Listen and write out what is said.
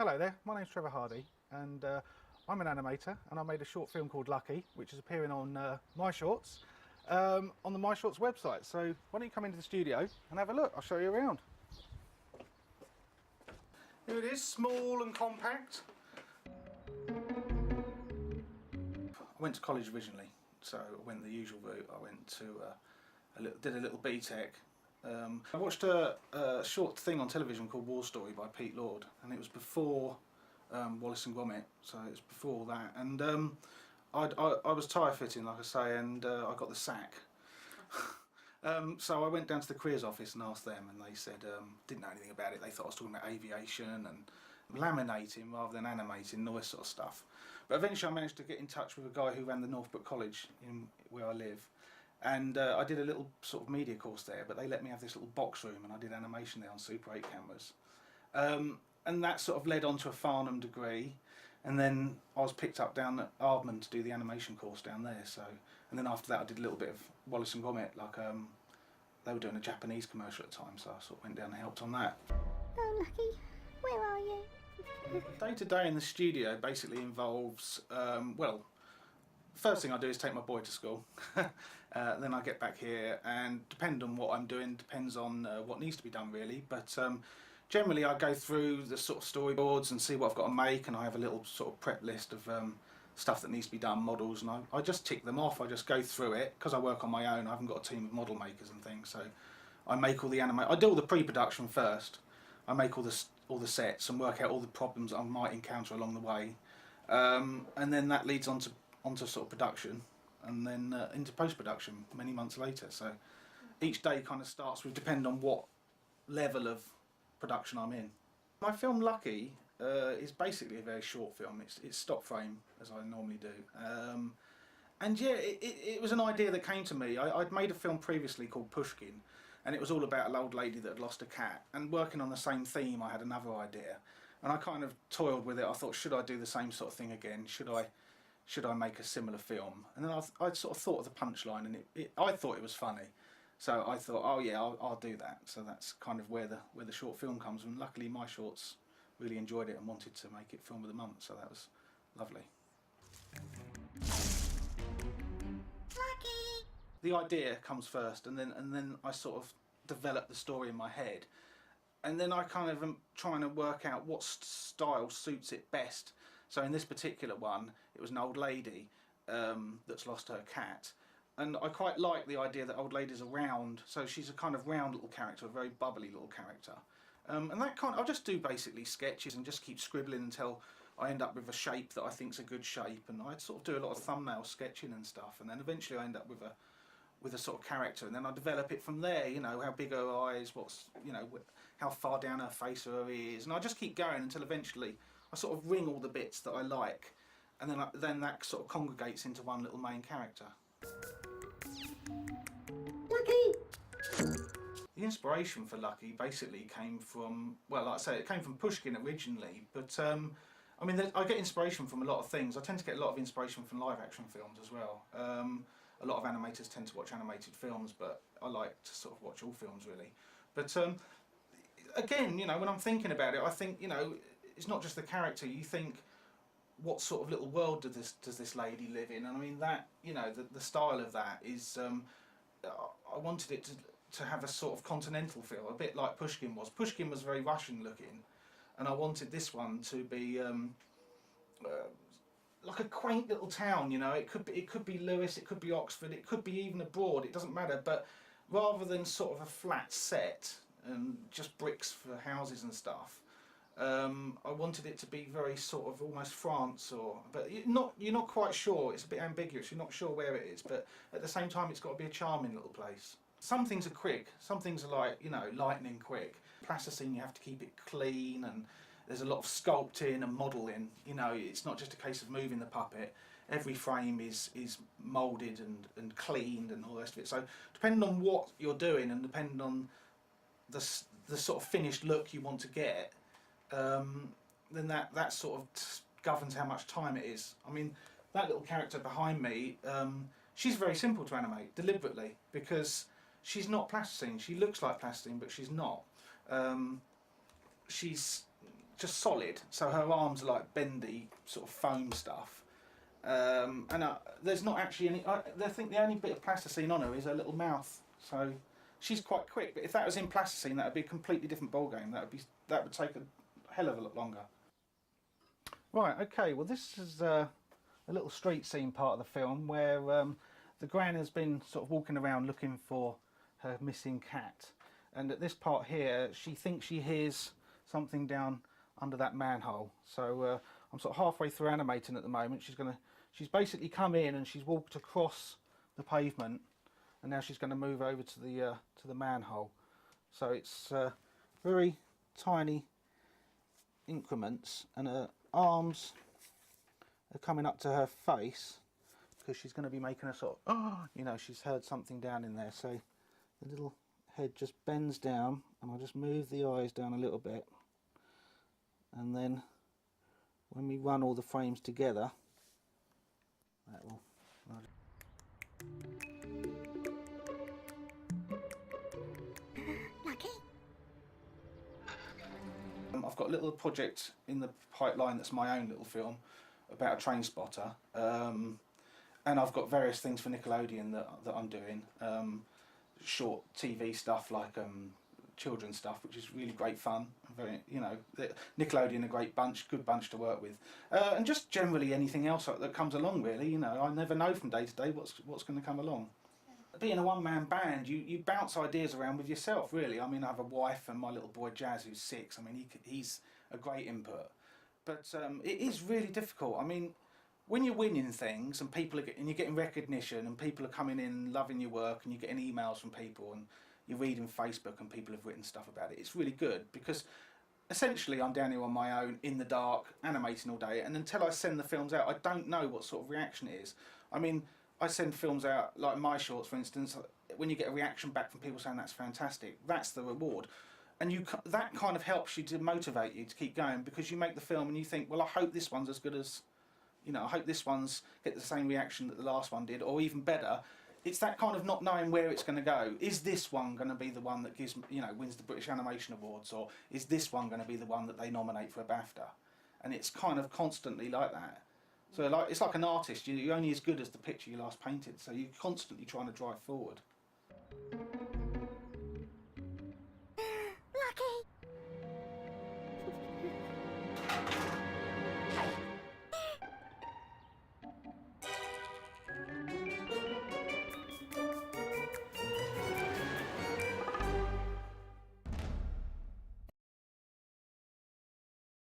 Hello there, my name's Trevor Hardy and I'm an animator and I made a short film called Lucky, which is appearing on My Shorts, on the My Shorts website. So why don't you come into the studio and have a look, I'll show you around. Here it is, small and compact. I went to college originally, so I went the usual route. I went to did a little BTEC. I watched a short thing on television called War Story by Pete Lord, and it was before Wallace and Gromit, so it was before that. And I was tyre fitting, like I say, and I got the sack. So I went down to the careers office and asked them, and they said didn't know anything about it. They thought I was talking about aviation and laminating rather than animating and all this sort of stuff. But eventually I managed to get in touch with a guy who ran the Northbrook College where I live. And I did a little sort of media course there, but they let me have this little box room and I did animation there on Super 8 cameras. And that sort of led on to a Farnham degree, and then I was picked up down at Ardman to do the animation course down there. So, and then after that I did a little bit of Wallace and Gromit, like they were doing a Japanese commercial at the time, so I sort of went down and helped on that. Oh Lucky, where are you? Day to day in the studio basically involves, well, first thing I do is take my boy to school, then I get back here, and depending on what I'm doing, depends on what needs to be done really, but generally I go through the sort of storyboards and see what I've got to make, and I have a little sort of prep list of stuff that needs to be done, models, and I just tick them off. I just go through it, because I work on my own, I haven't got a team of model makers and things, so I make all the I do all the pre-production first. I make all the sets and work out all the problems I might encounter along the way, and then that leads onto sort of production, and then into post-production many months later. So each day kind of starts with, depending on what level of production I'm in. My film Lucky is basically a very short film. It's stop frame, as I normally do, and yeah, it was an idea that came to me. I'd made a film previously called Pushkin, and it was all about an old lady that had lost a cat, and working on the same theme I had another idea, and I kind of toiled with it. I thought, should I do the same sort of thing again? Should I make a similar film? And then I sort of thought of the punchline, and I thought it was funny, so I thought, oh yeah, I'll do that. So that's kind of where the short film comes from. Luckily My Shorts really enjoyed it and wanted to make it Film of the Month, so that was lovely. Lucky! The idea comes first, and then I sort of develop the story in my head, and then I kind of am trying to work out what style suits it best. So in this particular one, it was an old lady that's lost her cat, and I quite like the idea that old ladies are round, so she's a kind of round little character, a very bubbly little character. And that I'll just do basically sketches and just keep scribbling until I end up with a shape that I think's a good shape, and I'd sort of do a lot of thumbnail sketching and stuff, and then eventually I end up with a sort of character, and then I develop it from there. You know, how big her eyes, how far down her face or her ears, and I just keep going until eventually I sort of ring all the bits that I like, and then that sort of congregates into one little main character. Lucky! The inspiration for Lucky basically came from, well, like I say, it came from Pushkin originally, but I mean, I get inspiration from a lot of things. I tend to get a lot of inspiration from live action films as well. A lot of animators tend to watch animated films, but I like to sort of watch all films really. But again, you know, when I'm thinking about it, I think, you know, it's not just the character. You think, what sort of little world does this lady live in? And I mean, that, you know, the style of that is, I wanted it to have a sort of continental feel, a bit like Pushkin was. Pushkin was very Russian looking, and I wanted this one to be like a quaint little town. You know, it could be Lewes, it could be Oxford, it could be even abroad. It doesn't matter. But rather than sort of a flat set and just bricks for houses and stuff, I wanted it to be very sort of almost France, but you're not quite sure. It's a bit ambiguous. You're not sure where it is, but at the same time, it's got to be a charming little place. Some things are quick. Some things are like, you know, lightning quick. Plasticine, you have to keep it clean, and there's a lot of sculpting and modelling. You know, it's not just a case of moving the puppet. Every frame is moulded and cleaned and all the rest of it. So depending on what you're doing and depending on the sort of finished look you want to get, then that sort of governs how much time it is. I mean, that little character behind me, she's very simple to animate, deliberately, because she's not plasticine. She looks like plasticine, but she's not. She's just solid, so her arms are like bendy sort of foam stuff. And there's not actually any. I think the only bit of plasticine on her is her little mouth. So she's quite quick. But if that was in plasticine, that would be a completely different ball game. That would take a hell of a lot longer. Right. Okay. Well, this is a little street scene part of the film where the gran has been sort of walking around looking for her missing cat, and at this part here, she thinks she hears something down under that manhole. So I'm sort of halfway through animating at the moment. She's basically come in and she's walked across the pavement, and now she's going to move over to the manhole. So it's very tiny increments, and her arms are coming up to her face because she's going to be making a sort of, oh, you know, she's heard something down in there. So the little head just bends down, and I'll just move the eyes down a little bit, and then when we run all the frames together, that will. Lucky. I've got a little project in the pipeline that's my own little film about a train spotter, and I've got various things for Nickelodeon that I'm doing, short TV stuff like children's stuff, which is really great fun. Very, you know, Nickelodeon, a great bunch, good bunch to work with, and just generally anything else that comes along. Really, you know, I never know from day to day what's going to come along. Being a one-man band, you bounce ideas around with yourself. Really, I mean, I have a wife and my little boy Jazz, who's 6. I mean, he's a great input, but it is really difficult. I mean, when you're winning things and and you're getting recognition and people are coming in loving your work and you're getting emails from people and you're reading Facebook and people have written stuff about it, it's really good, because essentially I'm down here on my own in the dark animating all day, and until I send the films out I don't know what sort of reaction it is. I mean, I send films out, like my shorts for instance, when you get a reaction back from people saying that's fantastic, that's the reward. And that kind of helps you to motivate you to keep going, because you make the film and you think, well, I hope this one's as good as, you know, I hope this one's get the same reaction that the last one did, or even better. It's that kind of not knowing where it's going to go. Is this one going to be the one that gives, you know, wins the British Animation Awards, or is this one going to be the one that they nominate for a BAFTA? And it's kind of constantly like that. So like, it's like an artist. You're only as good as the picture you last painted. So you're constantly trying to drive forward.